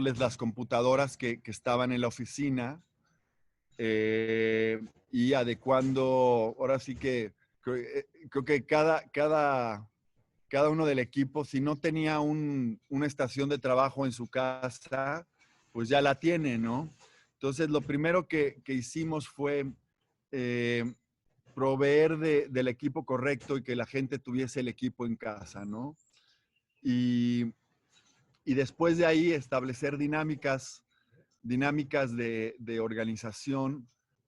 las computadoras que estaban en la oficina y adecuando, ahora sí que creo que cada uno del equipo, si no tenía una estación de trabajo en su casa, pues ya la tiene, ¿no? Entonces, lo primero que hicimos fue eh, proveer del equipo correcto y que la gente tuviese el equipo en casa, ¿no? Y, y después de ahí establecer dinámicas de organización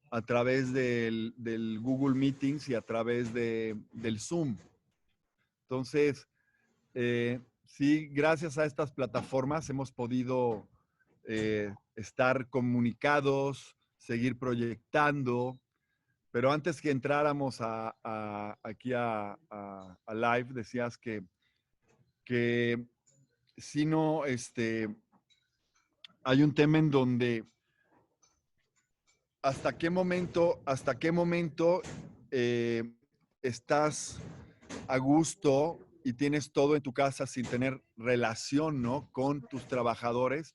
a través del Google Meetings y a través del Zoom. Entonces, sí, gracias a estas plataformas hemos podido estar comunicados, seguir proyectando, pero antes que entráramos aquí a live, decías que si no, hay un tema en donde hasta qué momento eh, estás a gusto y tienes todo en tu casa sin tener relación, ¿no? Con tus trabajadores,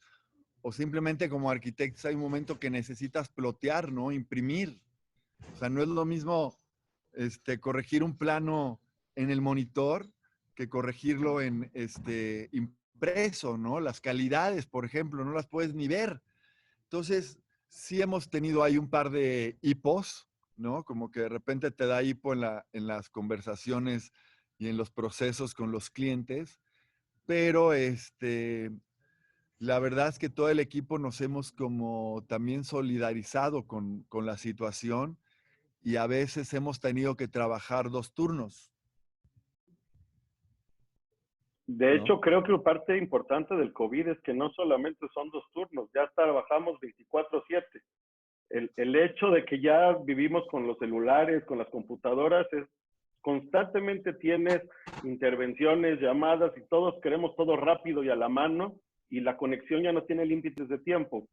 o simplemente como arquitectos hay un momento que necesitas plotear, ¿no? Imprimir. O sea, no es lo mismo corregir un plano en el monitor que corregirlo en impreso, ¿no? Las calidades, por ejemplo, no las puedes ni ver. Entonces, sí hemos tenido ahí un par de hipos, ¿no? Como que de repente te da hipo en las conversaciones y en los procesos con los clientes, pero la verdad es que todo el equipo nos hemos como también solidarizado con la situación y a veces hemos tenido que trabajar 2 turnos, De ¿no? hecho, creo que parte importante del COVID es que no solamente son 2 turnos, ya trabajamos 24/7. El hecho de que ya vivimos con los celulares, con las computadoras, es constantemente tienes intervenciones, llamadas y todos queremos todo rápido y a la mano y la conexión ya no tiene límites de tiempo.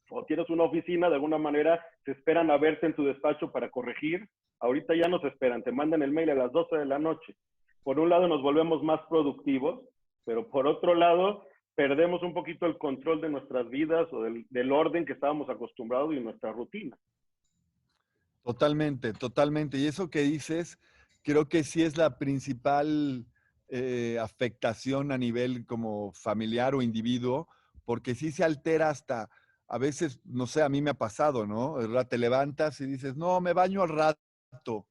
O tienes una oficina, de alguna manera te esperan a verte en tu despacho para corregir. Ahorita ya no se esperan, te mandan el mail a las 12 de la noche. Por un lado nos volvemos más productivos, pero por otro lado perdemos un poquito el control de nuestras vidas o del orden que estábamos acostumbrados y nuestra rutina. Totalmente, totalmente. Y eso que dices, creo que sí es la principal afectación a nivel como familiar o individuo, porque sí se altera hasta, a veces, no sé, a mí me ha pasado, ¿no? Te levantas y dices, no, me baño al rato.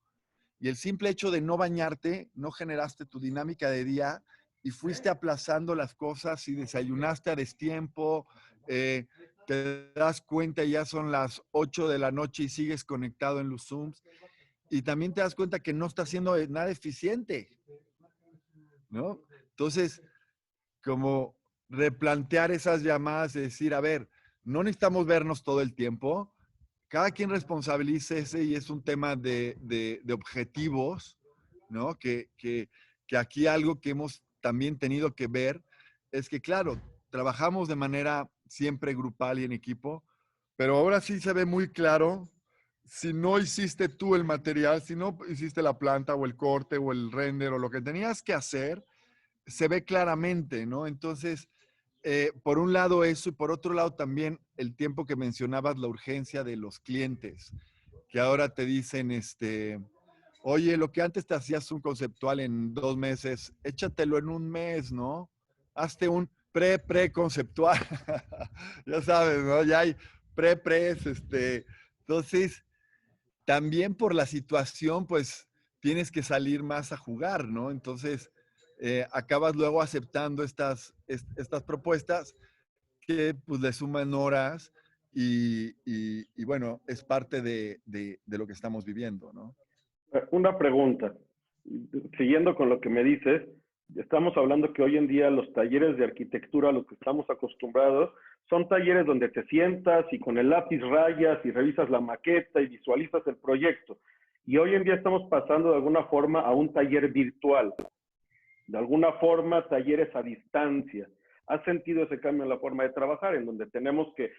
Y el simple hecho de no bañarte, no generaste tu dinámica de día y fuiste aplazando las cosas y desayunaste a destiempo, eh, te das cuenta y ya son las 8 de la noche y sigues conectado en los Zooms y también te das cuenta que no estás haciendo nada eficiente, ¿no? Entonces, como replantear esas llamadas y decir, a ver, no necesitamos vernos todo el tiempo, cada quien responsabilícese y es un tema de objetivos, ¿no? Que aquí algo que hemos también tenido que ver es que, claro, trabajamos de manera siempre grupal y en equipo, pero ahora sí se ve muy claro si no hiciste tú el material, si no hiciste la planta o el corte o el render o lo que tenías que hacer, se ve claramente, ¿no? Entonces, por un lado eso y por otro lado también el tiempo que mencionabas, la urgencia de los clientes, que ahora te dicen, oye, lo que antes te hacías un conceptual en 2 meses, échatelo en un mes, ¿no? Hazte un pre-conceptual, ya sabes, ¿no? Ya hay pre-pres, entonces, también por la situación, pues tienes que salir más a jugar, ¿no? Entonces, acabas luego aceptando estas propuestas que pues le suman horas y bueno, es parte de lo que estamos viviendo, ¿no? Una pregunta, siguiendo con lo que me dices, estamos hablando que hoy en día los talleres de arquitectura a los que estamos acostumbrados son talleres donde te sientas y con el lápiz rayas y revisas la maqueta y visualizas el proyecto. Y hoy en día estamos pasando de alguna forma a un taller virtual, de alguna forma talleres a distancia. ¿Has sentido ese cambio en la forma de trabajar, en donde tenemos que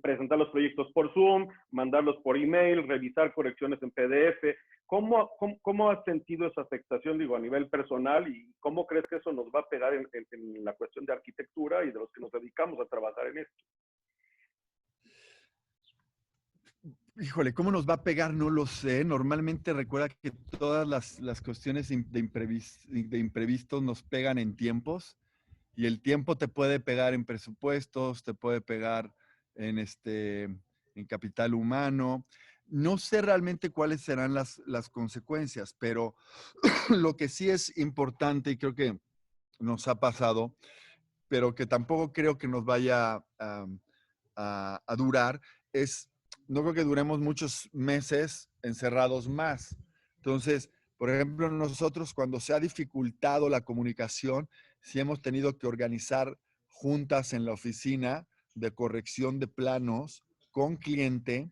presentar los proyectos por Zoom, mandarlos por email, revisar correcciones en PDF? ¿Cómo has sentido esa afectación, digo, a nivel personal, y cómo crees que eso nos va a pegar en la cuestión de arquitectura y de los que nos dedicamos a trabajar en esto? Híjole, ¿cómo nos va a pegar? No lo sé. Normalmente recuerda que todas las cuestiones de imprevistos nos pegan en tiempos y el tiempo te puede pegar en presupuestos, te puede pegar en, en capital humano. No sé realmente cuáles serán las consecuencias, pero lo que sí es importante y creo que nos ha pasado, pero que tampoco creo que nos vaya a durar, es, no creo que duremos muchos meses encerrados más. Entonces, por ejemplo, nosotros cuando se ha dificultado la comunicación, sí hemos tenido que organizar juntas en la oficina de corrección de planos con cliente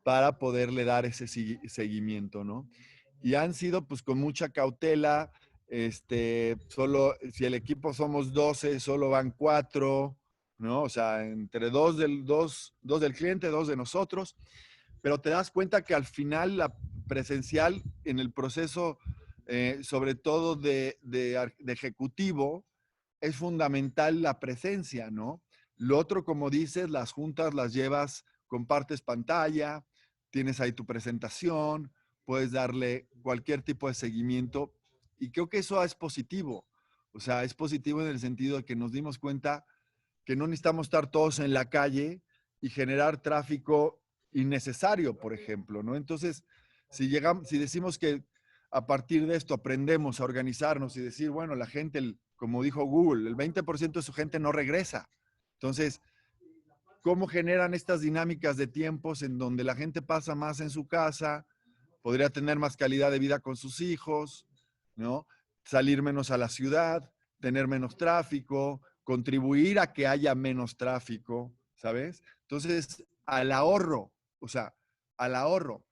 para poderle dar ese seguimiento, ¿no? Y han sido pues con mucha cautela, solo, si el equipo somos 12, solo van 4, ¿no? O sea, entre dos del cliente, 2 de nosotros, pero te das cuenta que al final la presencial en el proceso, sobre todo de ejecutivo, es fundamental la presencia, ¿no? Lo otro, como dices, las juntas las llevas, compartes pantalla, tienes ahí tu presentación, puedes darle cualquier tipo de seguimiento y creo que eso es positivo. O sea, es positivo en el sentido de que nos dimos cuenta que no necesitamos estar todos en la calle y generar tráfico innecesario, por ejemplo, ¿no? Entonces, si decimos que a partir de esto aprendemos a organizarnos y decir, bueno, la gente, como dijo Google, el 20% de su gente no regresa. Entonces, ¿cómo generan estas dinámicas de tiempos en donde la gente pasa más en su casa, podría tener más calidad de vida con sus hijos, ¿no? Salir menos a la ciudad, tener menos tráfico, contribuir a que haya menos tráfico, ¿sabes? Entonces, al ahorro, o sea, al ahorro.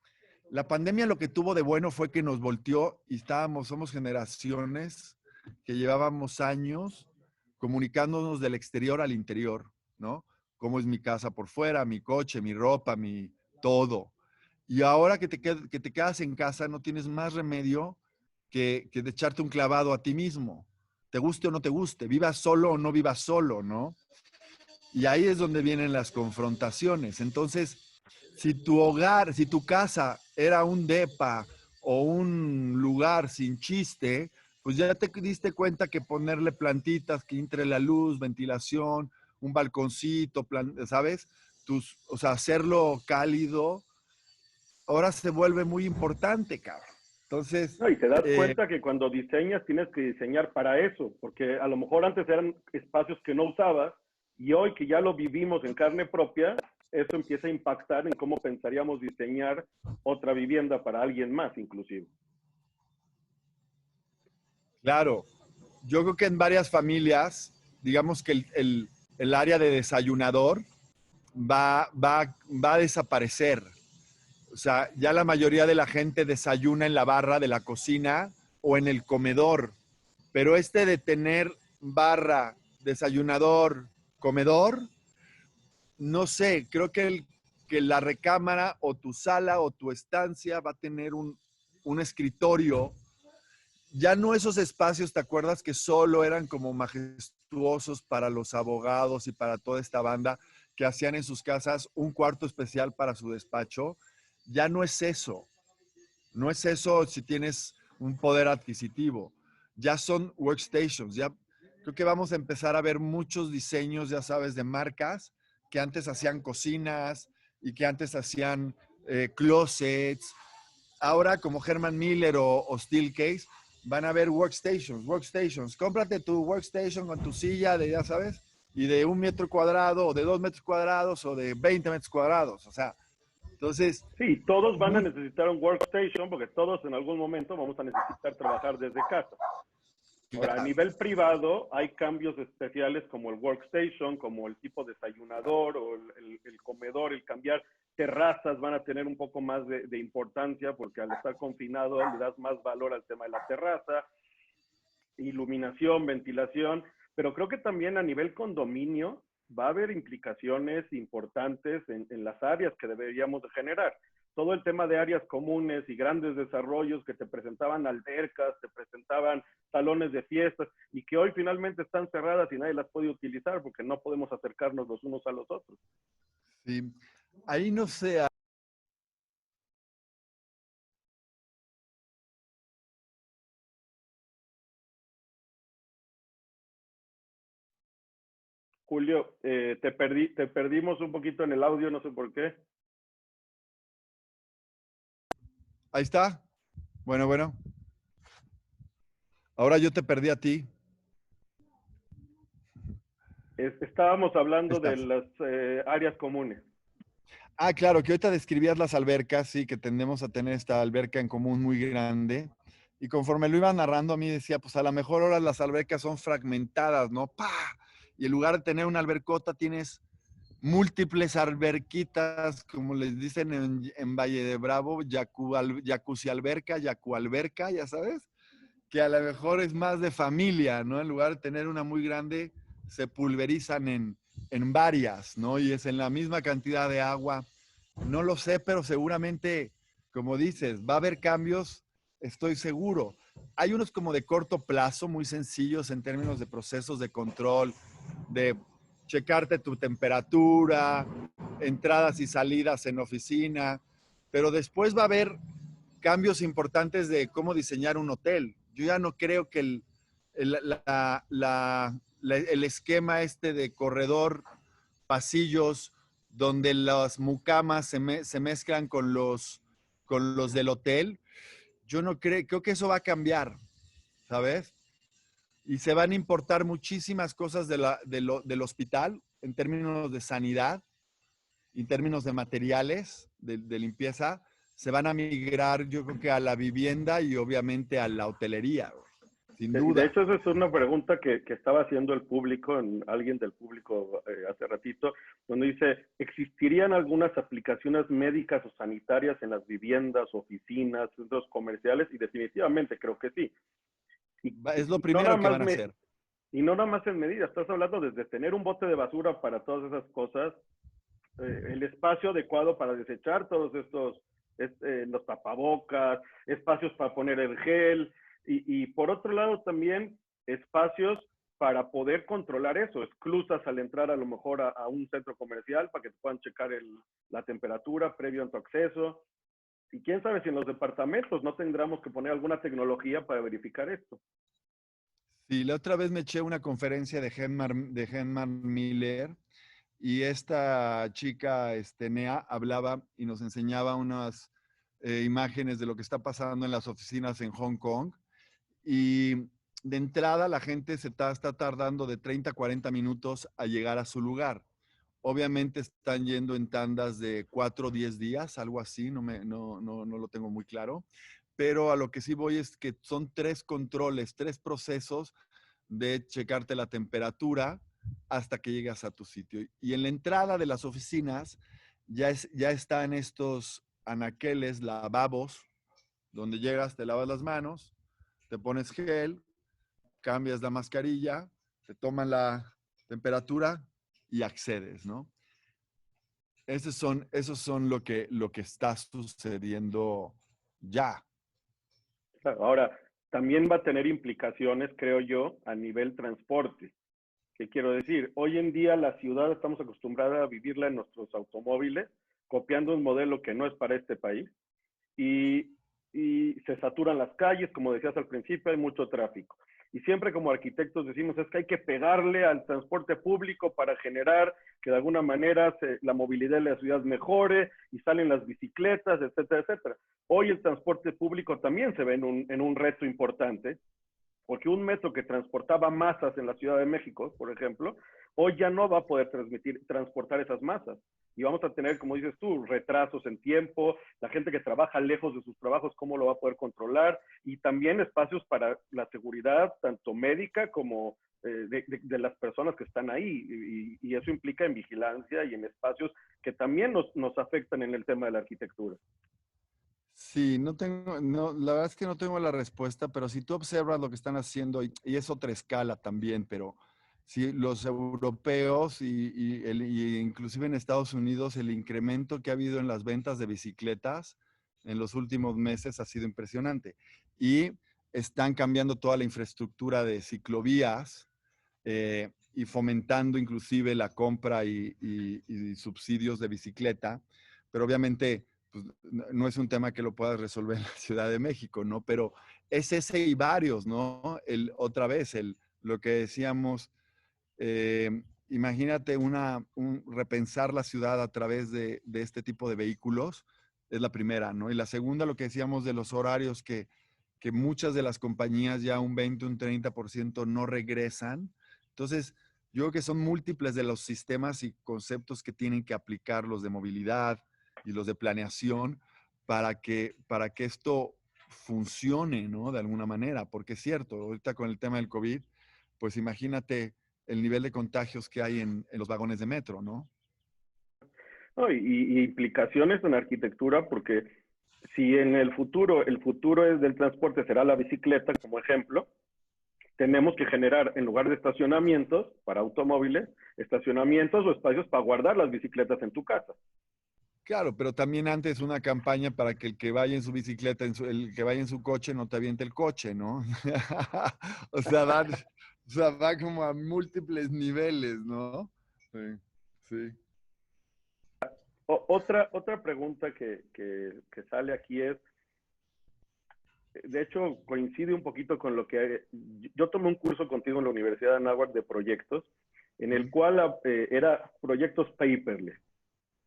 La pandemia lo que tuvo de bueno fue que nos volteó y somos generaciones que llevábamos años comunicándonos del exterior al interior, ¿no? Cómo es mi casa por fuera, mi coche, mi ropa, mi todo. Y ahora que te quedas en casa, no tienes más remedio que de echarte un clavado a ti mismo. Te guste o no te guste, vivas solo o no vivas solo, ¿no? Y ahí es donde vienen las confrontaciones. Entonces, si tu hogar, si tu casa era un depa o un lugar sin chiste, pues ya te diste cuenta que ponerle plantitas, que entre la luz, ventilación, un balconcito, ¿sabes? O sea, hacerlo cálido, ahora se vuelve muy importante, cabrón. Entonces, No, y te das cuenta que cuando diseñas tienes que diseñar para eso, porque a lo mejor antes eran espacios que no usabas y hoy que ya lo vivimos en carne propia, eso empieza a impactar en cómo pensaríamos diseñar otra vivienda para alguien más, inclusive. claro, yo creo que en varias familias, digamos que el área de desayunador va a desaparecer. O sea, ya la mayoría de la gente desayuna en la barra de la cocina o en el comedor. Pero de tener barra, desayunador, comedor, no sé, creo que la recámara o tu sala o tu estancia va a tener un escritorio. Ya no esos espacios, ¿te acuerdas que solo eran como majestuosos para los abogados y para toda esta banda que hacían en sus casas un cuarto especial para su despacho? Ya no es eso. No es eso si tienes un poder adquisitivo. Ya son workstations. Ya creo que vamos a empezar a ver muchos diseños, ya sabes, de marcas que antes hacían cocinas y que antes hacían closets. Ahora, como Herman Miller o Steelcase, van a haber workstations. Cómprate tu workstation con tu silla de, ya sabes, y de 1 metro cuadrado, o de 2 metros cuadrados, o de 20 metros cuadrados. O sea, entonces, Sí, todos van a muy, necesitar un workstation porque todos en algún momento vamos a necesitar trabajar desde casa. Ahora, a claro. nivel privado hay cambios especiales como el workstation, como el tipo desayunador o el comedor, el cambiar terrazas van a tener un poco más de importancia porque al estar confinado le das más valor al tema de la terraza, iluminación, ventilación, pero creo que también a nivel condominio va a haber implicaciones importantes en las áreas que deberíamos de generar. todo el tema de áreas comunes y grandes desarrollos que te presentaban albercas, te presentaban salones de fiestas y que hoy finalmente están cerradas y nadie las puede utilizar porque no podemos acercarnos los unos a los otros. Sí, ahí no sé. Julio, te perdimos un poquito en el audio, no sé por qué. Ahí está. Bueno, bueno. Ahora yo te perdí a ti. Estábamos hablando de Estás. las áreas comunes. Ah, claro, que ahorita describías las albercas, sí, que tendemos a tener esta alberca en común muy grande. Y conforme lo iba narrando, a mí decía, pues a lo mejor ahora las albercas son fragmentadas, ¿no? ¡Pah! Y en lugar de tener una albercota, tienes múltiples alberquitas, como les dicen en Valle de Bravo, jacuzzi alberca, yacu alberca, ya sabes, que a lo mejor es más de familia, ¿no? En lugar de tener una muy grande, se pulverizan en varias, ¿no? Y es en la misma cantidad de agua. No lo sé, pero seguramente, como dices, va a haber cambios, estoy seguro. Hay unos como de corto plazo, muy sencillos en términos de procesos de control, de checarte tu temperatura, entradas y salidas en oficina, pero después va a haber cambios importantes de cómo diseñar un hotel. Yo ya no creo que el esquema este de corredor, pasillos, donde las mucamas se mezclan con los del hotel, yo no creo que eso va a cambiar, ¿sabes? Y se van a importar muchísimas cosas del hospital en términos de sanidad, en términos de materiales, de limpieza, se van a migrar, yo creo que a la vivienda y obviamente a la hotelería, sin Y de duda. hecho, esa es una pregunta que estaba haciendo el público, alguien del público hace ratito, donde dice, ¿existirían algunas aplicaciones médicas o sanitarias en las viviendas, oficinas, centros comerciales? Y definitivamente creo que sí. Y, Es lo y no nada primero que más van a hacer. y no nada más en medida, estás hablando desde tener un bote de basura para todas esas cosas, el espacio adecuado para desechar todos estos, los tapabocas, espacios para poner el gel y por otro lado también espacios para poder controlar eso, esclusas al entrar a lo mejor a un centro comercial para que te puedan checar la temperatura previo a tu acceso. Y quién sabe si en los departamentos no tendremos que poner alguna tecnología para verificar esto. Sí, la otra vez me eché una conferencia de Henmar Miller y esta chica, Nea, hablaba y nos enseñaba unas imágenes de lo que está pasando en las oficinas en Hong Kong. Y de entrada la gente está tardando de 30 a 40 minutos a llegar a su lugar. Obviamente están yendo en tandas de 4 o 10 días, algo así, no lo tengo muy claro. Pero a lo que sí voy es que son 3 controles, 3 procesos de checarte la temperatura hasta que llegas a tu sitio. Y en la entrada de las oficinas ya están estos anaqueles, lavabos, donde llegas, te lavas las manos, te pones gel, cambias la mascarilla, te toman la temperatura y accedes, ¿no? Esos son lo que está sucediendo ya. Ahora, también va a tener implicaciones, creo yo, a nivel transporte. ¿Qué quiero decir? Hoy en día la ciudad estamos acostumbrados a vivirla en nuestros automóviles, copiando un modelo que no es para este país, y, y se saturan las calles, como decías al principio, hay mucho tráfico. Y siempre como arquitectos decimos es que hay que pegarle al transporte público para generar que de alguna manera la movilidad de la ciudad mejore y salen las bicicletas, etcétera, etcétera. Hoy el transporte público también se ve en un reto importante porque un metro que transportaba masas en la Ciudad de México, por ejemplo, hoy ya no va a poder transportar esas masas. Y vamos a tener, como dices tú, retrasos en tiempo, la gente que trabaja lejos de sus trabajos, cómo lo va a poder controlar, y también espacios para la seguridad, tanto médica como de las personas que están ahí. Y eso implica en vigilancia y en espacios que también nos afectan en el tema de la arquitectura. Sí, la verdad es que no tengo la respuesta, pero si tú observas lo que están haciendo, y es otra escala también, pero si los europeos y inclusive en Estados Unidos, el incremento que ha habido en las ventas de bicicletas en los últimos meses ha sido impresionante. Y están cambiando toda la infraestructura de ciclovías y fomentando inclusive la compra y subsidios de bicicleta. Pero obviamente pues, no es un tema que lo puedas resolver en la Ciudad de México, ¿no? Pero es ese y varios, ¿no? Otra vez, lo que decíamos, imagínate repensar la ciudad a través de este tipo de vehículos, es la primera, ¿no? Y la segunda, lo que decíamos de los horarios, que muchas de las compañías ya un 20, un 30% no regresan. Entonces, yo creo que son múltiples de los sistemas y conceptos que tienen que aplicar los de movilidad y los de planeación para que esto funcione, ¿no? De alguna manera, porque es cierto, ahorita con el tema del COVID, pues imagínate el nivel de contagios que hay en los vagones de metro, ¿no? No, y implicaciones en arquitectura, porque si en el futuro es del transporte, será la bicicleta como ejemplo, tenemos que generar, en lugar de estacionamientos para automóviles, estacionamientos o espacios para guardar las bicicletas en tu casa. Claro, pero también antes una campaña para que el que vaya en su bicicleta, el que vaya en su coche, no te aviente el coche, ¿no? O sea, va como a múltiples niveles, ¿no? Sí, sí. Otra pregunta que sale aquí es, de hecho, coincide un poquito con lo que yo tomé un curso contigo en la Universidad de Anáhuac de proyectos, en el cual era proyectos paperless,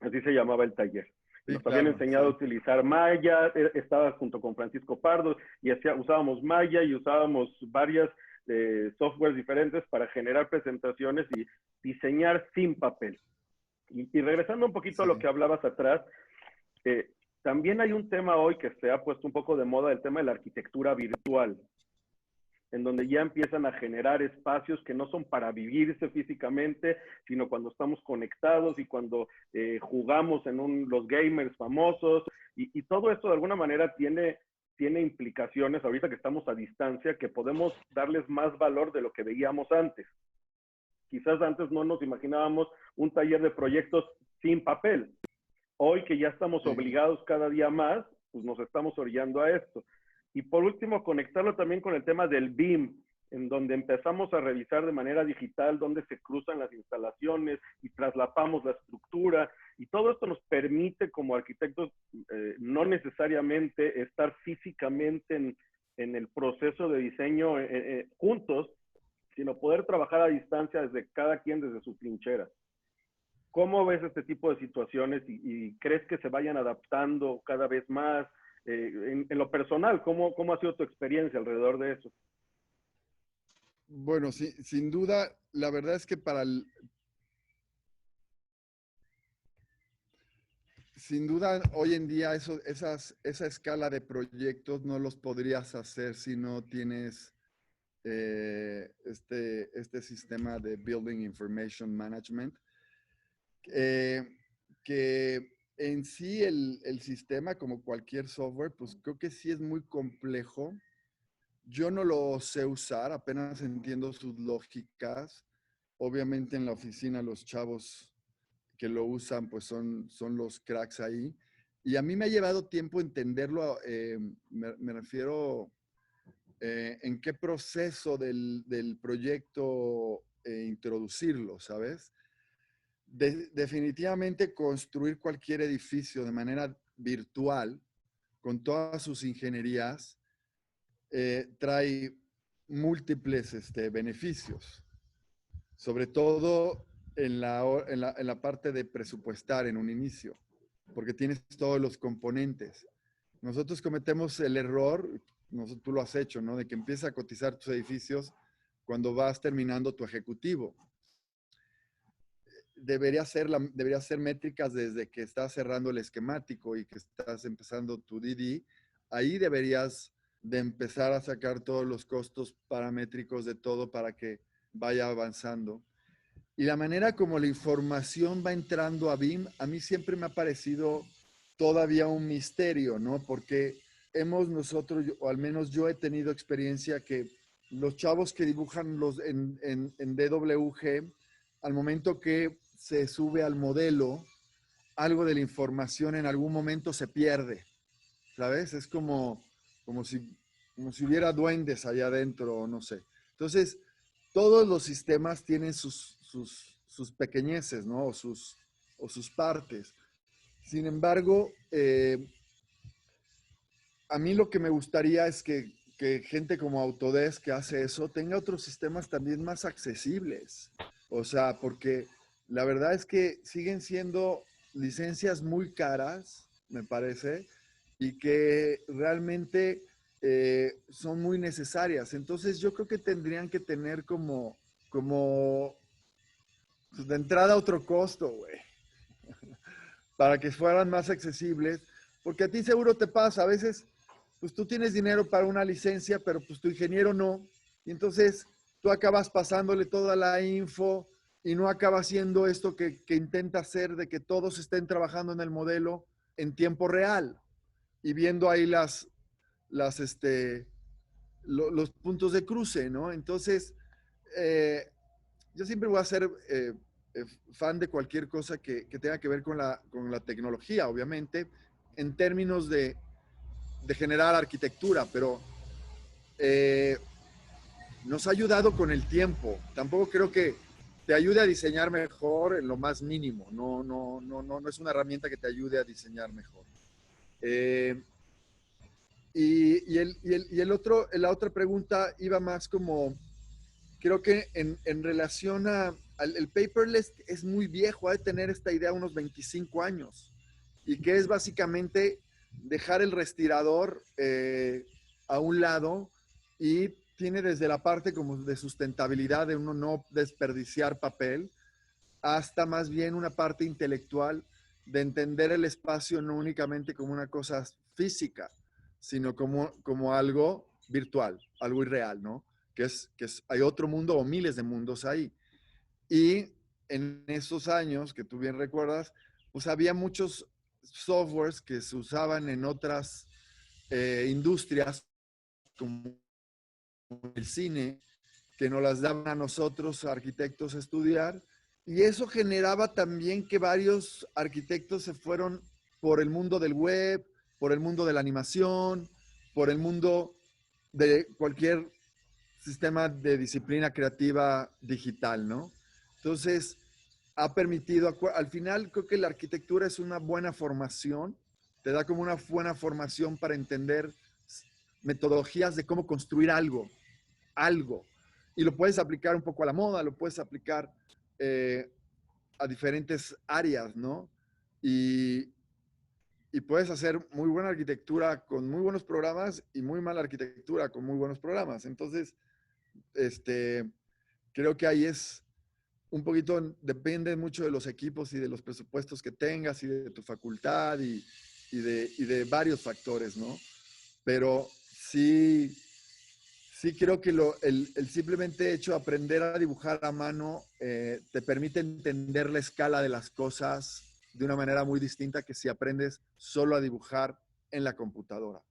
así se llamaba el taller. Sí, Nos habían claro, enseñado a sí. utilizar Maya, estaba junto con Francisco Pardo y usábamos Maya y usábamos varias softwares diferentes para generar presentaciones y diseñar sin papel. Y regresando un poquito a lo Sí. que hablabas atrás, eh, también hay un tema hoy que se ha puesto un poco de moda, el tema de la arquitectura virtual, en donde ya empiezan a generar espacios que no son para vivirse físicamente, sino cuando estamos conectados y cuando jugamos en los gamers famosos, y todo esto de alguna manera tiene implicaciones ahorita que estamos a distancia, que podemos darles más valor de lo que veíamos antes. Quizás antes no nos imaginábamos un taller de proyectos sin papel. Hoy que ya estamos Sí. obligados cada día más, pues nos estamos orillando a esto. Y por último, conectarlo también con el tema del BIM, en donde empezamos a revisar de manera digital dónde se cruzan las instalaciones y traslapamos la estructura. Y todo esto nos permite como arquitectos no necesariamente estar físicamente en el proceso de diseño juntos, sino poder trabajar a distancia desde cada quien desde su trinchera. ¿Cómo ves este tipo de situaciones y crees que se vayan adaptando cada vez más? En lo personal, ¿cómo ha sido tu experiencia alrededor de eso? Bueno, sí, sin duda, la verdad es que sin duda, hoy en día esa escala de proyectos no los podrías hacer si no tienes este sistema de Building Information Management, eh, que en sí el sistema, como cualquier software, pues creo que sí es muy complejo. Yo no lo sé usar, apenas entiendo sus lógicas. Obviamente en la oficina los chavos que lo usan, pues son los cracks ahí. Y a mí me ha llevado tiempo entenderlo, me refiero en qué proceso del proyecto introducirlo, ¿sabes? Definitivamente construir cualquier edificio de manera virtual, con todas sus ingenierías, trae múltiples beneficios, sobre todo en la parte de presupuestar en un inicio, porque tienes todos los componentes. Nosotros cometemos el error, tú lo has hecho, ¿no? De que empiezas a cotizar tus edificios cuando vas terminando tu ejecutivo. Debería ser métricas desde que estás cerrando el esquemático y que estás empezando tu DD. Ahí deberías de empezar a sacar todos los costos paramétricos de todo para que vaya avanzando. Y la manera como la información va entrando a BIM, a mí siempre me ha parecido todavía un misterio, ¿no? Porque nosotros, o al menos yo he tenido experiencia que los chavos que dibujan en DWG, al momento que se sube al modelo, algo de la información en algún momento se pierde, ¿sabes? Es como si, como si hubiera duendes allá adentro, no sé. Entonces, todos los sistemas tienen sus pequeñeces, ¿no? O sus partes. Sin embargo, a mí lo que me gustaría es que gente como Autodesk que hace eso tenga otros sistemas también más accesibles. O sea, porque la verdad es que siguen siendo licencias muy caras, me parece, y que realmente son muy necesarias. Entonces yo creo que tendrían que tener como pues, de entrada otro costo, güey, para que fueran más accesibles, porque a ti seguro te pasa, a veces, pues tú tienes dinero para una licencia, pero pues tu ingeniero no, y entonces tú acabas pasándole toda la info y no acaba haciendo esto que intenta hacer de que todos estén trabajando en el modelo en tiempo real y viendo ahí los puntos de cruce, ¿no? Entonces, eh, yo siempre voy a ser fan de cualquier cosa que tenga que ver con la tecnología, obviamente, en términos de generar arquitectura, pero eh, nos ha ayudado con el tiempo. Tampoco creo que te ayude a diseñar mejor en lo más mínimo. No es una herramienta que te ayude a diseñar mejor. Eh, la otra pregunta iba más como, creo que en relación al el paperless es muy viejo, ha de tener esta idea unos 25 años y que es básicamente dejar el respirador a un lado y tiene desde la parte como de sustentabilidad de uno no desperdiciar papel hasta más bien una parte intelectual de entender el espacio no únicamente como una cosa física, sino como algo virtual, algo irreal, ¿no? Hay otro mundo o miles de mundos ahí. Y en esos años, que tú bien recuerdas, pues había muchos softwares que se usaban en otras industrias, como el cine, que nos las daban a nosotros, arquitectos, a estudiar. Y eso generaba también que varios arquitectos se fueron por el mundo del web, por el mundo de la animación, por el mundo de cualquier sistema de disciplina creativa digital, ¿no? Entonces, ha permitido, al final creo que la arquitectura es una buena formación, te da como una buena formación para entender metodologías de cómo construir algo. Y lo puedes aplicar un poco a la moda, lo puedes aplicar a diferentes áreas, ¿no? Y, y puedes hacer muy buena arquitectura con muy buenos programas y muy mala arquitectura con muy buenos programas. Entonces, creo que ahí es un poquito, depende mucho de los equipos y de los presupuestos que tengas y de tu facultad y de varios factores, ¿no? Pero sí, sí creo que el simplemente hecho de aprender a dibujar a mano te permite entender la escala de las cosas de una manera muy distinta que si aprendes solo a dibujar en la computadora,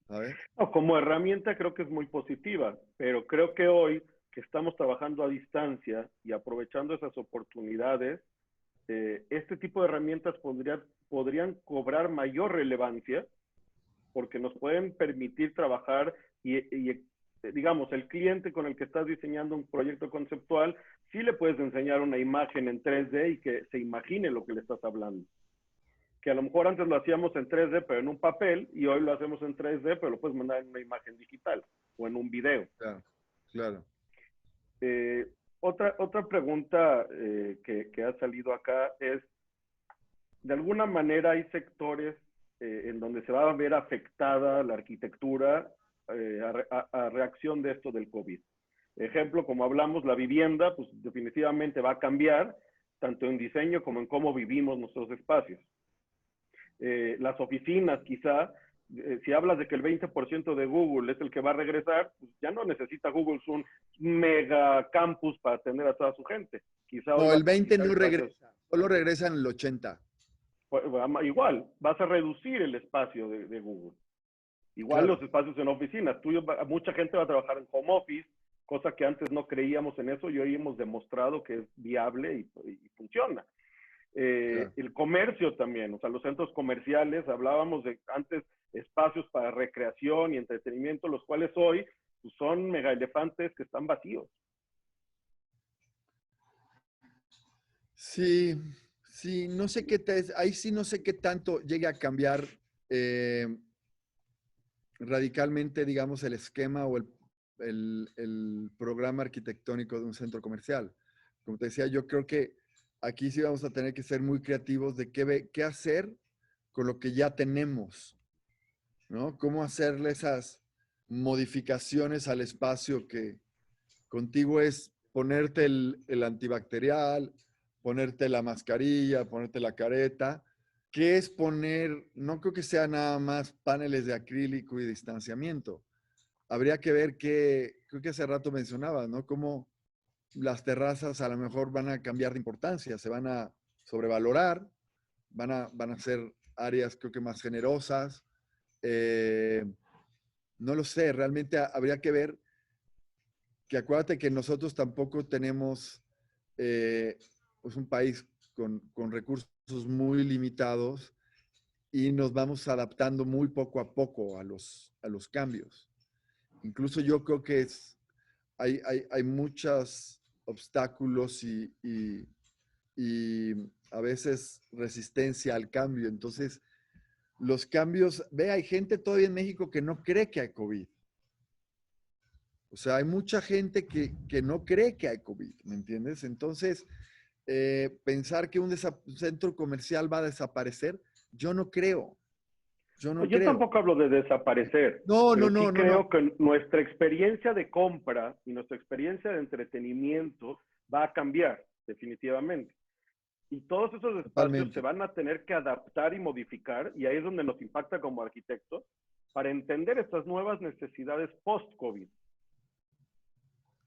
¿sabes? No, como herramienta creo que es muy positiva, pero creo que hoy que estamos trabajando a distancia y aprovechando esas oportunidades, este tipo de herramientas podrían cobrar mayor relevancia porque nos pueden permitir trabajar digamos, el cliente con el que estás diseñando un proyecto conceptual, sí le puedes enseñar una imagen en 3D y que se imagine lo que le estás hablando. Que a lo mejor antes lo hacíamos en 3D, pero en un papel, y hoy lo hacemos en 3D, pero lo puedes mandar en una imagen digital o en un video. Claro, claro. Eh, otra pregunta que ha salido acá es, de alguna manera hay sectores en donde se va a ver afectada la arquitectura a reacción de esto del COVID. Ejemplo, como hablamos, la vivienda, pues definitivamente va a cambiar, tanto en diseño como en cómo vivimos nuestros espacios. Las oficinas, quizá, si hablas de que el 20% de Google es el que va a regresar, pues ya no necesita Google un mega campus para atender a toda su gente. Quizá hoy No, va el a 20 necesitar no espacios. regresa, solo regresa en el 80. Igual, vas a reducir el espacio de Google. Igual Claro, los espacios en oficinas. Mucha gente va a trabajar en home office, cosa que antes no creíamos en eso y hoy hemos demostrado que es viable y funciona. claro. El comercio también, o sea, los centros comerciales, hablábamos de antes espacios para recreación y entretenimiento, los cuales hoy pues, son mega elefantes que están vacíos. Sí, sí, no sé ahí sí no sé qué tanto llegue a cambiar eh, radicalmente, digamos, el esquema o el programa arquitectónico de un centro comercial. Como te decía, yo creo que aquí sí vamos a tener que ser muy creativos de qué hacer con lo que ya tenemos, ¿no? Cómo hacerle esas modificaciones al espacio que contigo es ponerte el antibacterial, ponerte la mascarilla, ponerte la careta. ¿Qué es poner? No creo que sea nada más paneles de acrílico y distanciamiento. Habría que ver creo que hace rato mencionaba, ¿no? Cómo las terrazas a lo mejor van a cambiar de importancia, se van a sobrevalorar, van a ser áreas creo que más generosas. Eh, no lo sé, realmente habría que ver que acuérdate que nosotros tampoco tenemos pues un país con recursos muy limitados y nos vamos adaptando muy poco a poco a los cambios. Incluso yo creo que hay muchos obstáculos y a veces resistencia al cambio. Entonces, los cambios, hay gente todavía en México que no cree que hay COVID. O sea, hay mucha gente que no cree que hay COVID, ¿me entiendes? Entonces, pensar que un centro comercial va a desaparecer, yo no creo, yo no Yo creo. tampoco hablo de desaparecer, No, no, pero no, sí no, no, creo que nuestra experiencia de compra y nuestra experiencia de entretenimiento va a cambiar, definitivamente. Y todos esos espacios se totalmente, van a tener que adaptar y modificar, y ahí es donde nos impacta como arquitectos, para entender estas nuevas necesidades post-COVID.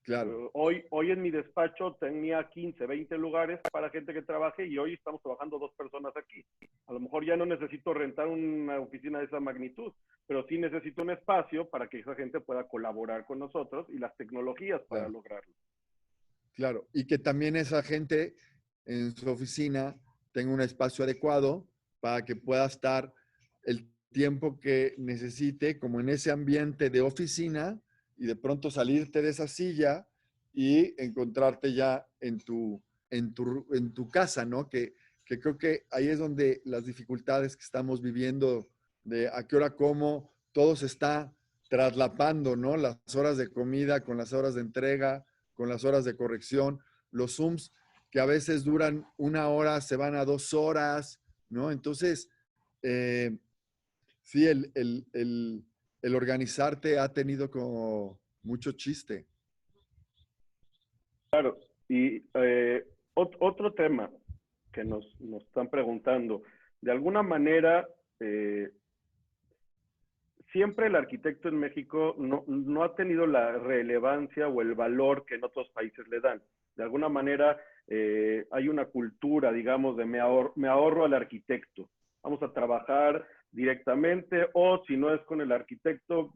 claro, Hoy en mi despacho tenía 15, 20 lugares para gente que trabaje y hoy estamos trabajando 2 personas aquí. A lo mejor ya no necesito rentar una oficina de esa magnitud, pero sí necesito un espacio para que esa gente pueda colaborar con nosotros y las tecnologías para claro, lograrlo. claro. Y que también esa gente en su oficina tenga un espacio adecuado para que pueda estar el tiempo que necesite, como en ese ambiente de oficina, y de pronto salirte de esa silla y encontrarte ya en tu casa, ¿no? Que creo que ahí es donde las dificultades que estamos viviendo, de a qué hora como, todo se está traslapando, ¿no? Las horas de comida con las horas de entrega, con las horas de corrección, los Zooms que a veces duran 1 hora, se van a 2 horas, ¿no? Entonces, eh, sí, el organizarte ha tenido como mucho chiste. Claro, y otro tema que nos están preguntando, de alguna manera, siempre el arquitecto en México no ha tenido la relevancia o el valor que en otros países le dan. De alguna manera hay una cultura, digamos, de me ahorro al arquitecto. Vamos a trabajar directamente o si no es con el arquitecto,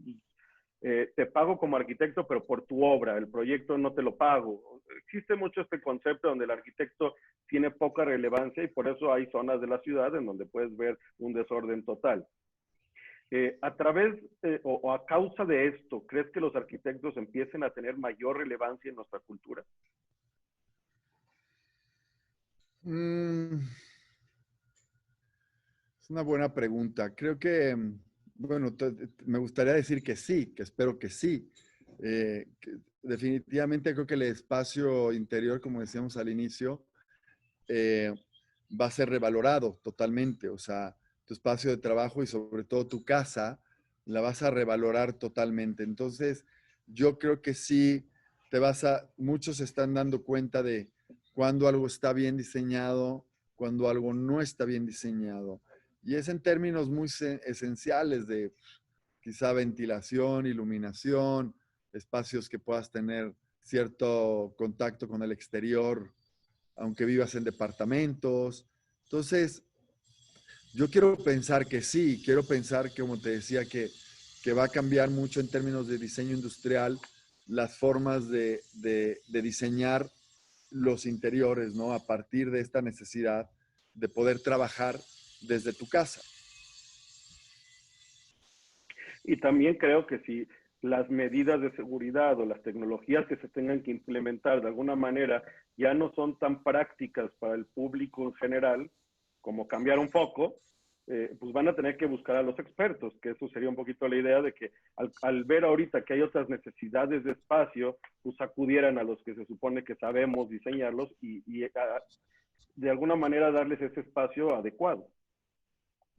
te pago como arquitecto, pero por tu obra, el proyecto no te lo pago. Existe mucho este concepto donde el arquitecto tiene poca relevancia y por eso hay zonas de la ciudad en donde puedes ver un desorden total. A través o a causa de esto, ¿crees que los arquitectos empiecen a tener mayor relevancia en nuestra cultura? Mm, es una buena pregunta. Creo que, bueno, me gustaría decir que sí, que espero que sí. Definitivamente creo que el espacio interior, como decíamos al inicio, eh, va a ser revalorado totalmente. O sea, tu espacio de trabajo y sobre todo tu casa la vas a revalorar totalmente. Entonces, yo creo que sí muchos se están dando cuenta de cuando algo está bien diseñado, cuando algo no está bien diseñado. Y es en términos muy esenciales de quizá ventilación, iluminación, espacios que puedas tener cierto contacto con el exterior, aunque vivas en departamentos. Entonces, yo quiero pensar que sí, quiero pensar, como te decía, que va a cambiar mucho en términos de diseño industrial las formas de diseñar los interiores, ¿no? A partir de esta necesidad de poder trabajar desde tu casa. Y también creo que si las medidas de seguridad o las tecnologías que se tengan que implementar de alguna manera ya no son tan prácticas para el público en general, como cambiar un foco, pues van a tener que buscar a los expertos, que eso sería un poquito la idea de que al ver ahorita que hay otras necesidades de espacio, pues acudieran a los que se supone que sabemos diseñarlos y de alguna manera darles ese espacio adecuado.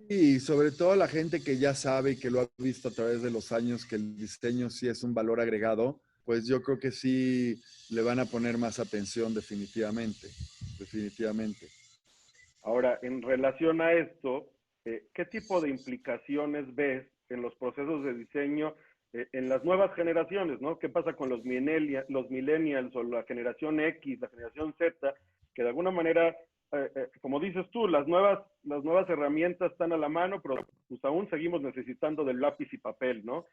Y sobre todo la gente que ya sabe y que lo ha visto a través de los años que el diseño sí es un valor agregado, pues yo creo que sí le van a poner más atención definitivamente, definitivamente. Ahora, en relación a esto, ¿qué tipo de implicaciones ves en los procesos de diseño en las nuevas generaciones, ¿no? ¿Qué pasa con los millennials o la generación X, la generación Z, que de alguna manera, como dices tú, las nuevas herramientas están a la mano, pero pues aún seguimos necesitando del lápiz y papel, ¿no?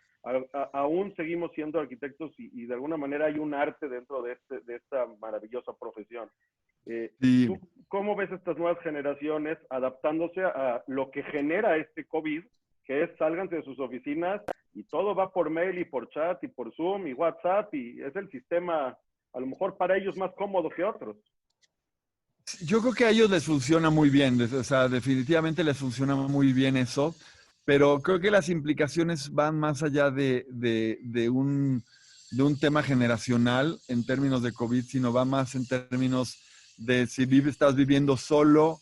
Aún seguimos siendo arquitectos y de alguna manera hay un arte dentro de esta maravillosa profesión. Sí, ¿Tú cómo ves estas nuevas generaciones adaptándose a lo que genera este COVID, que es sálganse de sus oficinas y todo va por mail y por chat y por Zoom y WhatsApp y es el sistema a lo mejor para ellos más cómodo que otros? yo creo que a ellos les funciona muy bien, o sea, definitivamente les funciona muy bien eso, pero creo que las implicaciones van más allá de un tema generacional en términos de COVID, sino va más en términos de si estás viviendo solo,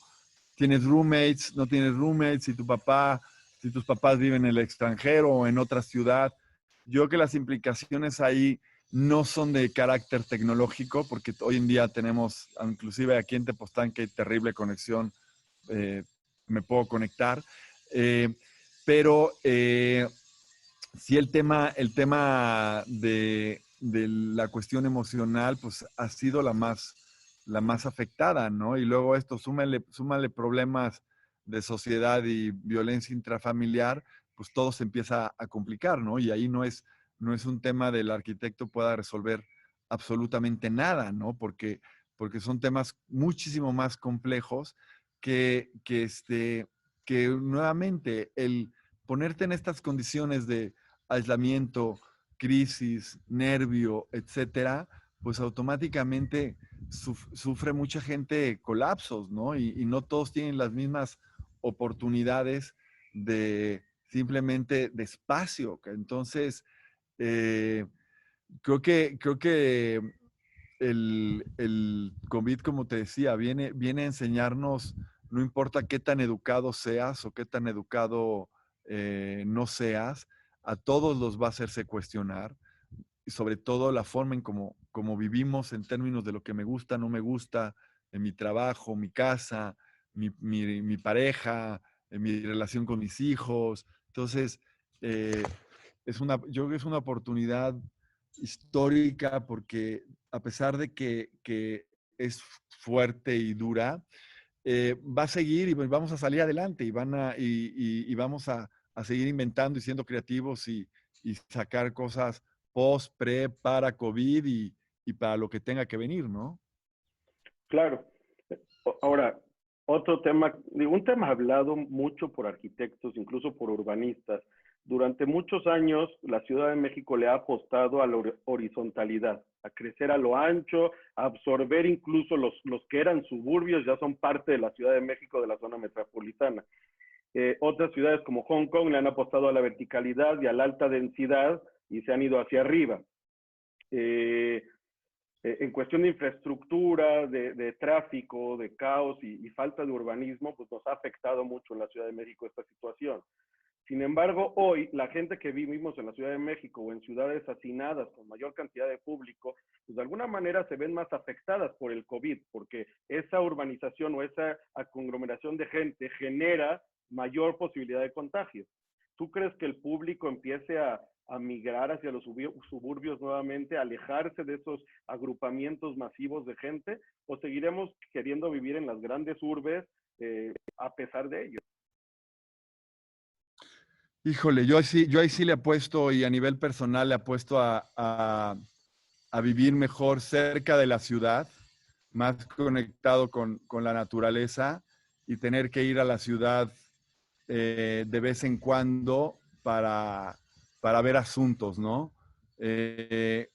tienes roommates, no tienes roommates, si tus papás viven en el extranjero o en otra ciudad. Yo creo que las implicaciones ahí no son de carácter tecnológico, porque hoy en día tenemos, inclusive aquí en Tepoztlán, que hay terrible conexión, eh, me puedo conectar, eh, pero sí el tema de la cuestión emocional, pues ha sido la más afectada, ¿no? Y luego esto, súmale problemas de sociedad y violencia intrafamiliar, pues todo se empieza a complicar, ¿no? Y ahí no es un tema del arquitecto pueda resolver absolutamente nada, ¿no? Porque son temas muchísimo más complejos que nuevamente el ponerte en estas condiciones de aislamiento, crisis, nervio, etcétera, pues automáticamente sufre mucha gente colapsos, ¿no? Y no todos tienen las mismas oportunidades de simplemente de espacio. Entonces, eh, creo que el COVID, como te decía, viene a enseñarnos, no importa qué tan educado seas o qué tan educado no seas, a todos los va a hacerse cuestionar, y sobre todo la forma en como vivimos en términos de lo que me gusta, no me gusta, en mi trabajo, mi casa, mi pareja, en mi relación con mis hijos. Entonces, eh, yo creo que es una oportunidad histórica porque a pesar de que es fuerte y dura, va a seguir y pues vamos a salir adelante y vamos a seguir inventando y siendo creativos y sacar cosas post, pre, para COVID y para lo que tenga que venir, ¿no? Claro. Ahora, otro tema, digo, un tema hablado mucho por arquitectos, incluso por urbanistas. Durante muchos años, la Ciudad de México le ha apostado a la horizontalidad, a crecer a lo ancho, a absorber incluso los que eran suburbios, ya son parte de la Ciudad de México, de la zona metropolitana. Otras ciudades como Hong Kong le han apostado a la verticalidad y a la alta densidad y se han ido hacia arriba. Eh, en cuestión de infraestructura, de tráfico, de caos y falta de urbanismo, pues nos ha afectado mucho en la Ciudad de México esta situación. Sin embargo, hoy la gente que vivimos en la Ciudad de México o en ciudades hacinadas con mayor cantidad de público, pues de alguna manera se ven más afectadas por el COVID, porque esa urbanización o esa conglomeración de gente genera mayor posibilidad de contagio. ¿Tú crees que el público empiece a migrar hacia los suburbios nuevamente, a alejarse de esos agrupamientos masivos de gente, o seguiremos queriendo vivir en las grandes urbes a pesar de ello? Híjole, yo ahí sí le apuesto y a nivel personal le apuesto a vivir mejor cerca de la ciudad, más conectado con la naturaleza y tener que ir a la ciudad de vez en cuando para ver asuntos, ¿no? Creo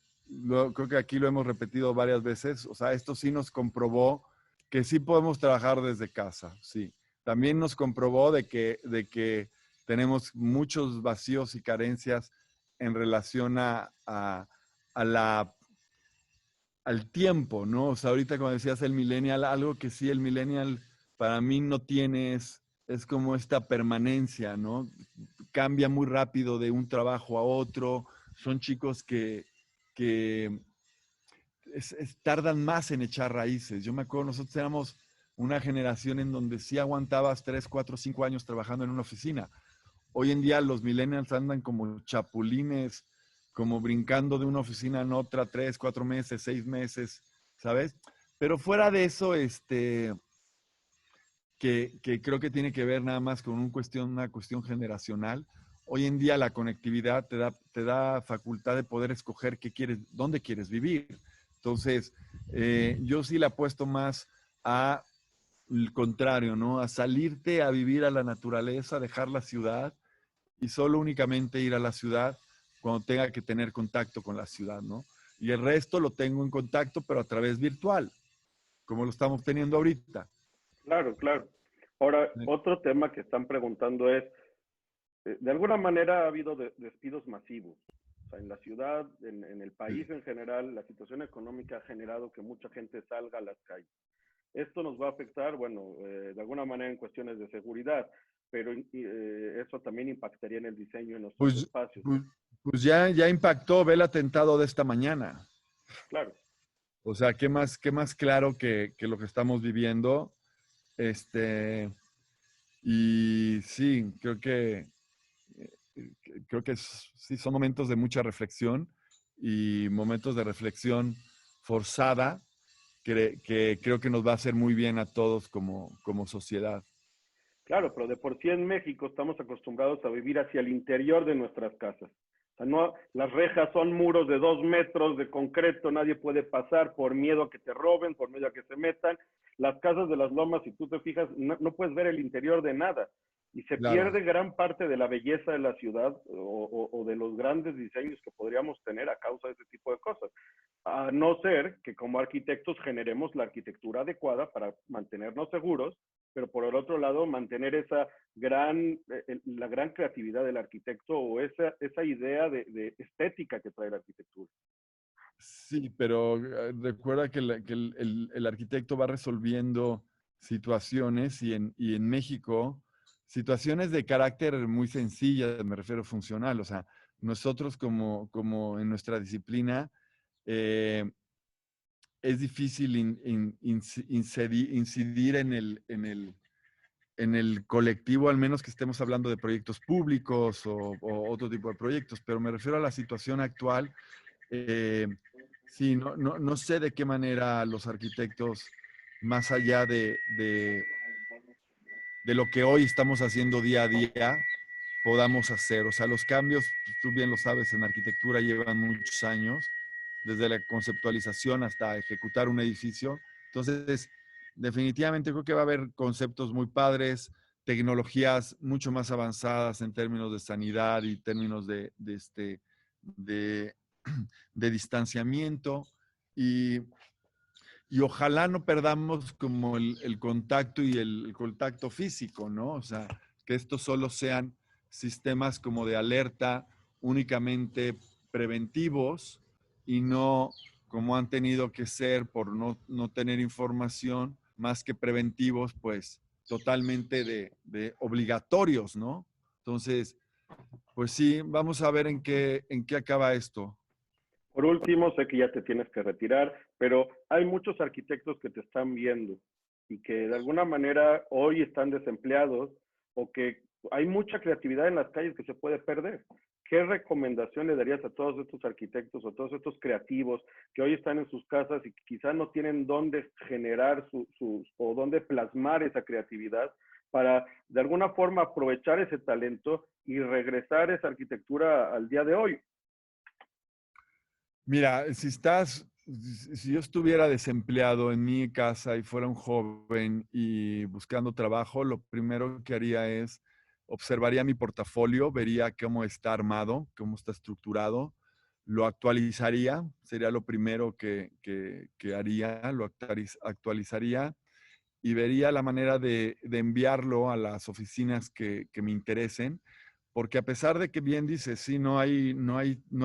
que aquí lo hemos repetido varias veces, o sea, esto sí nos comprobó que sí podemos trabajar desde casa, sí. También nos comprobó de que tenemos muchos vacíos y carencias en relación a la al tiempo, ¿no? O sea, ahorita como decías el millennial, algo que sí el millennial para mí no tiene es como esta permanencia, ¿no? Cambia muy rápido de un trabajo a otro, son chicos que tardan más en echar raíces. Yo me acuerdo, nosotros éramos una generación en donde sí aguantabas 3, 4, 5 años trabajando en una oficina. Hoy en día los millennials andan como chapulines, como brincando de una oficina en otra, 3, 4 meses, 6 meses, ¿sabes? Pero fuera de eso, que creo que tiene que ver nada más con una cuestión generacional. Hoy en día la conectividad te da facultad de poder escoger qué quieres, dónde quieres vivir. Entonces, yo sí le apuesto más a el contrario, ¿no? A salirte a vivir a la naturaleza, dejar la ciudad y solo únicamente ir a la ciudad cuando tenga que tener contacto con la ciudad, ¿no? Y el resto lo tengo en contacto, pero a través virtual, como lo estamos teniendo ahorita. Claro, claro. Ahora, otro tema que están preguntando es, de alguna manera ha habido despidos masivos. O sea, en la ciudad, en el país en general, la situación económica ha generado que mucha gente salga a las calles. Esto nos va a afectar, bueno, de alguna manera en cuestiones de seguridad, pero eso también impactaría en el diseño de nuestros Pues, espacios. pues, pues ya impactó, ve el atentado de esta mañana. Claro, O sea, qué más claro que lo que estamos viviendo. Este, y sí, creo que sí son momentos de mucha reflexión y momentos de reflexión forzada que creo que nos va a hacer muy bien a todos como sociedad. claro, pero de por sí en México estamos acostumbrados a vivir hacia el interior de nuestras casas. O sea, no, las rejas son muros de 2 metros de concreto, nadie puede pasar por miedo a que te roben, por miedo a que se metan. Las casas de las lomas, si tú te fijas, no puedes ver el interior de nada. Y se Claro. pierde gran parte de la belleza de la ciudad o de los grandes diseños que podríamos tener a causa de ese tipo de cosas. A no ser que como arquitectos generemos la arquitectura adecuada para mantenernos seguros, pero por el otro lado mantener la gran creatividad del arquitecto o esa idea de estética que trae la arquitectura. Sí, pero recuerda que el arquitecto va resolviendo situaciones y en México, situaciones de carácter muy sencillas, me refiero funcional. O sea, nosotros como en nuestra disciplina, eh, es difícil incidir en el colectivo, al menos que estemos hablando de proyectos públicos o otro tipo de proyectos, pero me refiero a la situación actual. eh, sí, no sé de qué manera los arquitectos, más allá de lo que hoy estamos haciendo día a día, podamos hacer. O sea, los cambios, tú bien lo sabes, en arquitectura llevan muchos años, desde la conceptualización hasta ejecutar un edificio. Entonces, definitivamente creo que va a haber conceptos muy padres, tecnologías mucho más avanzadas en términos de sanidad y términos de, de distanciamiento. Y ojalá no perdamos como el contacto y el contacto físico, ¿no? O sea, que estos solo sean sistemas como de alerta únicamente preventivos y no como han tenido que ser por no tener información, más que preventivos, pues totalmente de obligatorios, ¿no? Entonces, pues sí, vamos a ver en qué acaba esto. Por último, sé que ya te tienes que retirar, pero hay muchos arquitectos que te están viendo y que de alguna manera hoy están desempleados o que hay mucha creatividad en las calles que se puede perder. ¿Qué recomendación le darías a todos estos arquitectos o todos estos creativos que hoy están en sus casas y que quizás no tienen dónde generar o dónde plasmar esa creatividad para de alguna forma aprovechar ese talento y regresar esa arquitectura al día de hoy? Mira, si yo estuviera desempleado en mi casa y fuera un joven y buscando trabajo, lo primero que haría es observaría mi portafolio, vería cómo está armado, cómo está estructurado, lo actualizaría, sería lo primero que haría, lo actualizaría y vería la manera de enviarlo a las oficinas que me interesen, porque a pesar de que bien dices, sí, no hay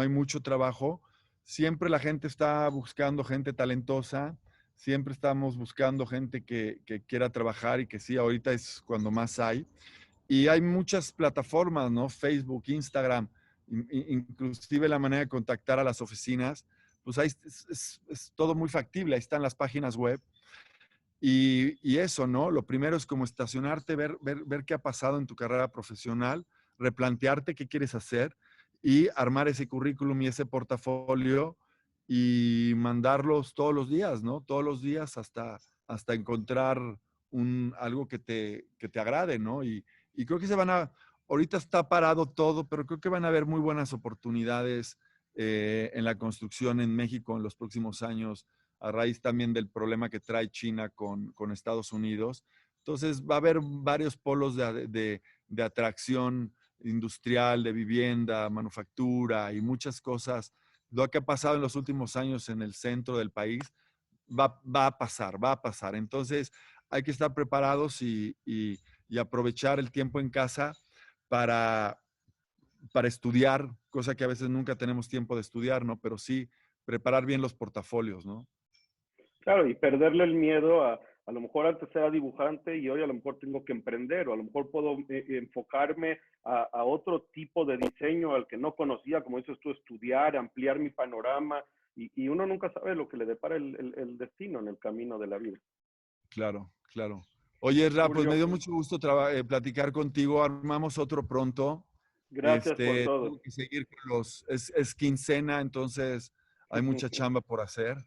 mucho trabajo, siempre la gente está buscando gente talentosa, siempre estamos buscando gente que quiera trabajar y que sí, ahorita es cuando más hay. Y hay muchas plataformas, ¿no? Facebook, Instagram, inclusive la manera de contactar a las oficinas, pues ahí es todo muy factible, ahí están las páginas web y eso, ¿no? Lo primero es como estacionarte, ver qué ha pasado en tu carrera profesional, replantearte qué quieres hacer y armar ese currículum y ese portafolio y mandarlos todos los días, ¿no? Todos los días hasta encontrar algo que te agrade, ¿no? Y creo que ahorita está parado todo, pero creo que van a haber muy buenas oportunidades en la construcción en México en los próximos años a raíz también del problema que trae China con Estados Unidos. Entonces va a haber varios polos de atracción industrial, de vivienda, manufactura y muchas cosas. Lo que ha pasado en los últimos años en el centro del país va a pasar, va a pasar. Entonces hay que estar preparados y aprovechar el tiempo en casa para, para estudiar, cosa que a veces nunca tenemos tiempo de estudiar, ¿no? Pero sí preparar bien los portafolios, ¿no? Claro, y perderle el miedo a lo mejor antes era dibujante y hoy a lo mejor tengo que emprender, o a lo mejor puedo enfocarme a otro tipo de diseño al que no conocía, como dices tú, estudiar, ampliar mi panorama, y uno nunca sabe lo que le depara el destino en el camino de la vida. Claro, claro. Oye, Ra, pues me Julio, dio mucho gusto platicar contigo. Armamos otro pronto. gracias por todo. Tengo que seguir con es quincena, entonces hay mucha chamba por hacer.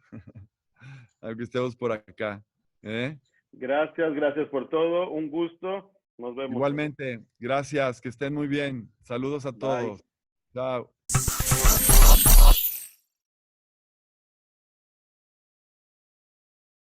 Aunque estemos por acá. ¿Eh? Gracias, gracias por todo. Un gusto. Nos vemos. Igualmente, gracias, que estén muy bien. Saludos a Bye. todos. Chao.